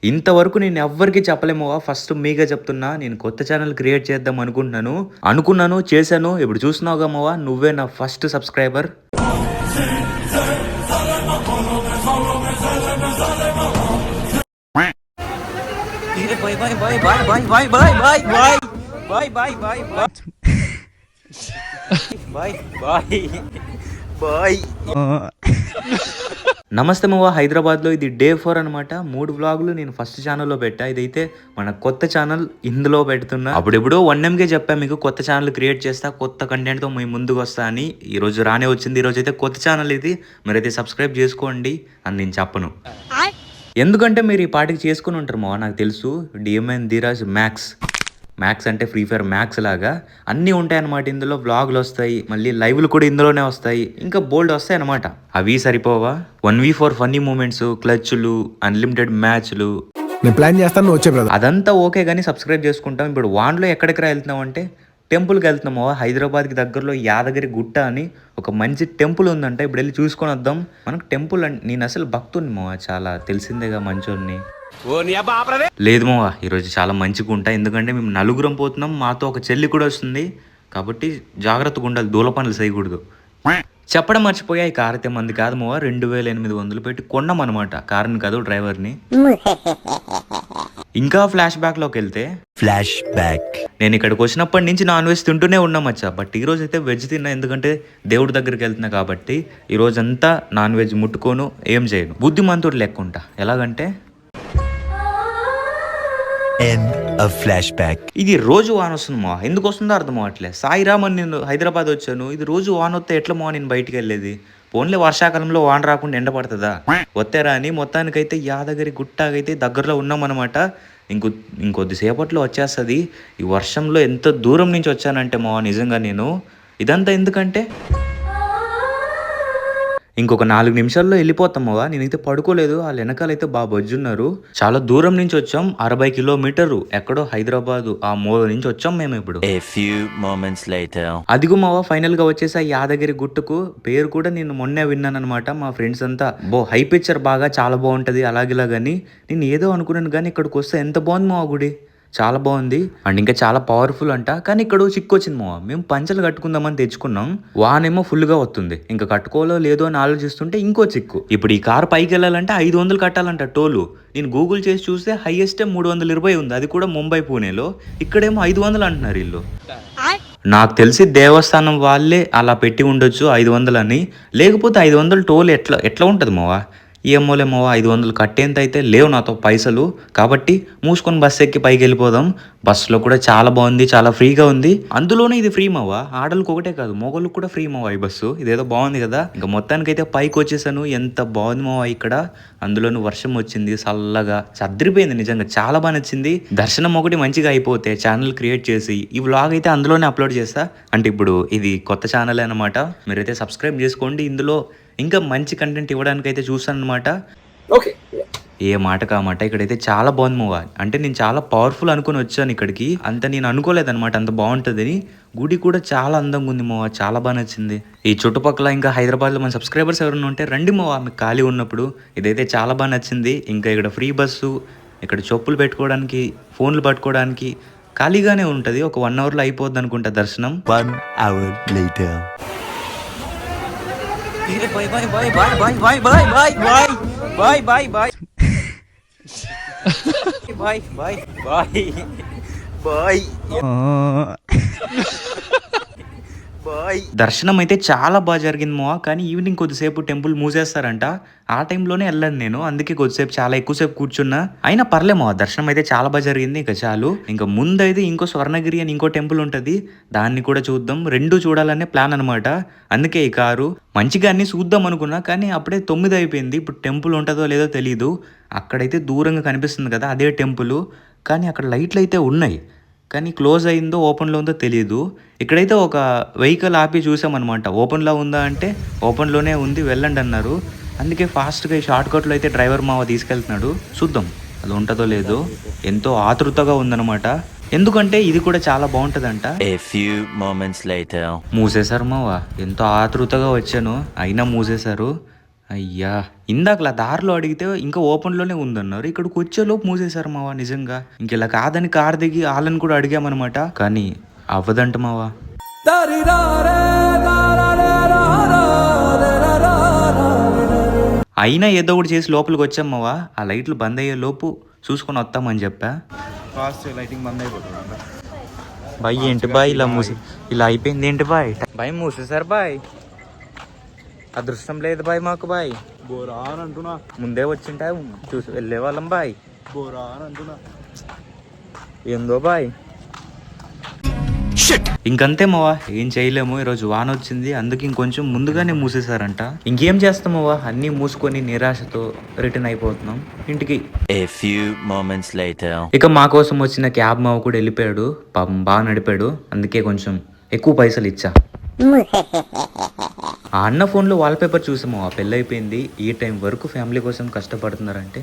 ఇంతవరకు నేను ఎవ్వరికీ చెప్పలేమో ఫస్ట్ మీకే చెప్తున్నా. నేను కొత్త ఛానల్ క్రియేట్ చేద్దాం అనుకున్నాను, చేశాను. ఇప్పుడు చూస్తున్నావుగా మావా, నువ్వే నా ఫస్ట్ సబ్స్క్రైబర్. నమస్తే మావా, హైదరాబాద్లో ఇది డే 4 అనమాట. 3 వ్లాగులు నేను ఫస్ట్ ఛానల్లో పెట్టా. ఇదైతే మన కొత్త ఛానల్, ఇందులో పెడుతున్నా. అప్పుడెప్పుడో 1Mకే చెప్పా మీకు, కొత్త ఛానల్ క్రియేట్ చేస్తా, కొత్త కంటెంట్తో మీ ముందుకు వస్తా అని. ఈరోజు రానే వచ్చింది. ఈరోజు అయితే కొత్త ఛానల్ ఇది, మీరైతే సబ్స్క్రైబ్ చేసుకోండి అని నేను చెప్పను. ఎందుకంటే మీరు ఈ పాటికి చేసుకుని ఉంటారు మావా, నాకు తెలుసు. డిఎంఎన్ ధీరాజ్ మ్యాక్స్ అంటే ఫ్రీ ఫైర్ మ్యాక్స్ లాగా అన్నీ ఉంటాయి అనమాట. ఇందులో వ్లాగులు వస్తాయి, మళ్ళీ లైవ్లు కూడా ఇందులోనే వస్తాయి, ఇంకా బోల్డ్ వస్తాయి అనమాట. అవి సరిపోవా, 1v4 ఫన్నీ మూమెంట్స్, క్లచ్లు, అన్లిమిటెడ్ మ్యాచ్లు. నేను ప్లాన్ చేస్తాను, వచ్చే బ్రదర్. అదంతా ఓకే కానీ సబ్స్క్రైబ్ చేసుకుంటాం. ఇప్పుడు వాన్లో ఎక్కడికి వెళ్తున్నాం అంటే టెంపుల్కి వెళ్తున్నాము. హైదరాబాద్కి దగ్గరలో యాదగిరి గుట్ట అని ఒక మంచి టెంపుల్ ఉందంట. ఇప్పుడు వెళ్ళి చూసుకొని వద్దాం. మనకు టెంపుల్ అంటే నేను అసలు భక్తుని మావా, చాలా తెలిసిందేగా మంచోన్ని. లేదు మావా, ఈరోజు చాలా మంచిగా ఉంటా. ఎందుకంటే మేము నలుగురం పోతున్నాం, మాతో ఒక చెల్లి కూడా వస్తుంది. కాబట్టి జాగ్రత్తగా ఉండాలి, దూల పనులు చేయకూడదు. చెప్పడం మర్చిపోయా, ఈ కార్ అయితే మంది కాదు మావా, 2800 పెట్టి కొన్నాం అనమాట. కార్ని కాదు, డ్రైవర్ని. ఇంకా ఫ్లాష్ బ్యాక్లోకి వెళ్తే, నేను ఇక్కడికి వచ్చినప్పటి నుంచి నాన్ వెజ్ తింటూనే ఉన్నాం మచ్చా. బట్ ఈ రోజు అయితే వెజ్ తిన్నా, ఎందుకంటే దేవుడి దగ్గరికి వెళ్తున్నా కాబట్టి. ఈ రోజంతా నాన్ వెజ్ ముట్టుకోను, ఏం చేయను, బుద్ధిమంతుడు లెక్క ఉంటా. ఎలాగంటే ఇది రోజు వాన వస్తుంది మా, ఎందుకు వస్తుందో అర్థం అవ్వట్లే. సాయిరామ్ అని నేను హైదరాబాద్ వచ్చాను, ఇది రోజు వాన వస్తే ఎట్లా మా నేను బయటికి వెళ్ళేది. పోన్లే వర్షాకాలంలో వాన రాకుండా ఎండ పడుతుందా, వత్తేరా అని. మొత్తానికైతే యాదగిరి గుట్టకైతే దగ్గరలో ఉన్నామన్నమాట. ఇంకొద్దిసేపట్లో వచ్చేస్తుంది. ఈ వర్షంలో ఎంత దూరం నుంచి వచ్చానంటే మా, నిజంగా నేను ఇదంతా ఎందుకంటే ఇంకొక 4 నిమిషాల్లో వెళ్ళిపోతామవా. నేనైతే పడుకోలేదు, వాళ్ళ వెనకాలైతే బాగా బొజ్జున్నారు. చాలా దూరం నుంచి వచ్చాం, 60 కిలోమీటర్లు, ఎక్కడో హైదరాబాద్ ఆ మూల నుంచి వచ్చాం మేము. ఇప్పుడు అదిగో మావా, ఫైనల్ గా వచ్చేసా యాదగిరి గుట్టుకు. పేరు కూడా నేను మొన్నే విన్నాను అనమాట. మా ఫ్రెండ్స్ అంతా హైప్ ఇచ్చారు బాగా, చాలా బాగుంటది అలాగిలాగని. నేను ఏదో అనుకున్నాను కానీ ఇక్కడికి వస్తే ఎంత బాగుంది మా గుడి, చాలా బాగుంది. అండ్ ఇంకా చాలా పవర్ఫుల్ అంట. కానీ ఇక్కడ చిక్కు వచ్చింది మావా, మేము పంచలు కట్టుకుందామని తెచ్చుకున్నాం, వానేమో ఫుల్గా వస్తుంది. ఇంకా కట్టుకోలో లేదో అని ఆలోచిస్తుంటే ఇంకో చిక్కు. ఇప్పుడు ఈ కార్ పైకి వెళ్ళాలంటే 500 కట్టాలంట టోలు. నేను గూగుల్ చేసి చూస్తే హైయెస్ట్ 320 ఉంది, అది కూడా ముంబై పూణేలో. ఇక్కడేమో 500 అంటున్నారు వీళ్ళు. నాకు తెలిసి దేవస్థానం వాళ్ళే అలా పెట్టి ఉండొచ్చు 500 అని, లేకపోతే 500 టోల్ ఎట్లా ఉంటుంది మావా. ఏమోలేమో 500 కట్టేంత అయితే లేవు నాతో పైసలు. కాబట్టి మూసుకొని బస్సు ఎక్కి పైకి వెళ్ళిపోదాం. బస్సులో కూడా చాలా బాగుంది, చాలా ఫ్రీగా ఉంది. అందులోనే ఇది ఫ్రీ మావా, ఆడలకు ఒకటే కాదు మొగోళ్ళకి కూడా ఫ్రీ మావా ఈ బస్సు. ఇదేదో బాగుంది కదా. ఇంకా మొత్తానికైతే పైకి వచ్చేసాను. ఎంత బాగుంది మావా ఇక్కడ. అందులోనూ వర్షం వచ్చింది, చల్లగా చద్రిపోయింది. నిజంగా చాలా బాగా నచ్చింది. దర్శనం ఒకటి మంచిగా అయిపోతే ఛానల్ క్రియేట్ చేసి ఈ వ్లాగ్ అయితే అందులోనే అప్లోడ్ చేస్తా. అంటే ఇప్పుడు ఇది కొత్త ఛానల్ అనమాట, మీరైతే సబ్స్క్రైబ్ చేసుకోండి. ఇందులో ఇంకా మంచి కంటెంట్ ఇవ్వడానికి అయితే చూసాను అనమాట. ఓకే, ఏ మాట కామాట. ఇక్కడైతే చాలా బాగుంది మూవా. అంటే నేను చాలా పవర్ఫుల్ అనుకుని వచ్చాను ఇక్కడికి, అంత నేను అనుకోలేదన్నమాట అంత బాగుంటుందని. గుడి కూడా చాలా అందంగా ఉంది మూవా, చాలా బాగా నచ్చింది. ఈ చుట్టుపక్కల ఇంకా హైదరాబాద్లో మన సబ్స్క్రైబర్స్ ఎవరైనా ఉంటే రండి మూవా, మీకు ఖాళీ ఉన్నప్పుడు. ఇదైతే చాలా బాగా నచ్చింది. ఇంకా ఇక్కడ ఫ్రీ బస్సు, ఇక్కడ చెప్పులు పెట్టుకోవడానికి, ఫోన్లు పట్టుకోవడానికి ఖాళీగానే ఉంటుంది. ఒక 1 అవర్లో అయిపోద్ది అనుకుంటా దర్శనం. 1 hour later. దర్శనం అయితే చాలా బాగా జరిగింది మో. కానీ ఈవినింగ్ కొద్దిసేపు టెంపుల్ మూసేస్తారంట, ఆ టైంలోనే వెళ్ళాను నేను. అందుకే కొద్దిసేపు చాలా ఎక్కువసేపు కూర్చున్నా. అయినా పర్లేమో, దర్శనం అయితే చాలా బాగా జరిగింది. ఇక చాలు. ఇంకా ముందైతే ఇంకో స్వర్ణగిరి అని ఇంకో టెంపుల్ ఉంటుంది, దాన్ని కూడా చూద్దాం. 2 చూడాలనే ప్లాన్ అనమాట. అందుకే ఈ కారు మంచిగా అన్ని చూద్దాం అనుకున్నా, కానీ అప్పుడే 9 అయిపోయింది. ఇప్పుడు టెంపుల్ ఉంటుందో లేదో తెలీదు. అక్కడైతే దూరంగా కనిపిస్తుంది కదా అదే టెంపుల్, కానీ అక్కడ లైట్లు అయితే ఉన్నాయి, కానీ క్లోజ్ అయిందో ఓపెన్లో ఉందో తెలియదు. ఇక్కడైతే ఒక వెహికల్ ఆపి చూసామన్నమాట. ఓపెన్లో ఉందా అంటే ఓపెన్లోనే ఉంది, వెళ్ళండి అన్నారు. అందుకే ఫాస్ట్గా ఈ షార్ట్ కట్లో అయితే డ్రైవర్ మావ తీసుకెళ్తున్నాడు. చూద్దాం అది ఉంటుందో లేదో. ఎంతో ఆతృతగా ఉందన్నమాట, ఎందుకంటే ఇది కూడా చాలా బాగుంటుందంట. మూసేశారు మావ. ఎంతో ఆతృతగా వచ్చాను, అయినా మూసేశారు. అయ్యా ఇందాకలా దారిలో అడిగితే ఇంకా ఓపెన్లోనే ఉందన్నారు, ఇక్కడికి వచ్చేలోపు మూసేశారు మావా. నిజంగా ఇంక ఇలా కాదని కార్ దిగి వాళ్ళని కూడా అడిగామన్నమాట, కానీ అవ్వదంట మావా. అయినా ఏదో ఒకటి చేసి లోపలికి వచ్చాం మావా. ఆ లైట్లు బంద్ అయ్యే లోపు చూసుకొని వస్తామని చెప్పా. లైటింగ్ బంద్ అయిపోతుంది. బాయ్ ఏంటి బాయ్ ఇలా ఇలా అయిపోయింది ఏంటి బాయ్? బాయ్ మూసేశారు బాయ్, అదృష్టం లేదు బాయ్ మాకు బాయ్. బోరా అని అంటున్నా, ముందే వచ్చింటా చూసి వెళ్ళే వాళ్ళం బాయ్. బోరా అని అంటున్నా. ఏందో బాయ్. ఇంకంతే మావా, ఏం చేయలేము. ఈరోజు వాన వచ్చింది, అందుకే ఇంకొంచెం ముందుగానే మూసేశారంట. ఇంకేం చేస్తామవ్వా, అన్నీ మూసుకొని నిరాశతో రిటర్న్ అయిపోతున్నాం ఇంటికి. A few moments later. ఇక మా కోసం వచ్చిన క్యాబ్ మావ కూడా వెళ్ళిపోయాడు. పాపం బాగా నడిపాడు, అందుకే కొంచెం ఎక్కువ పైసలు ఇచ్చా. ఆ అన్న ఫోన్లో వాల్పేపర్ చూసాము, పెళ్ళి అయిపోయింది, ఈ టైం వరకు ఫ్యామిలీ కోసం కష్టపడుతున్నారంటే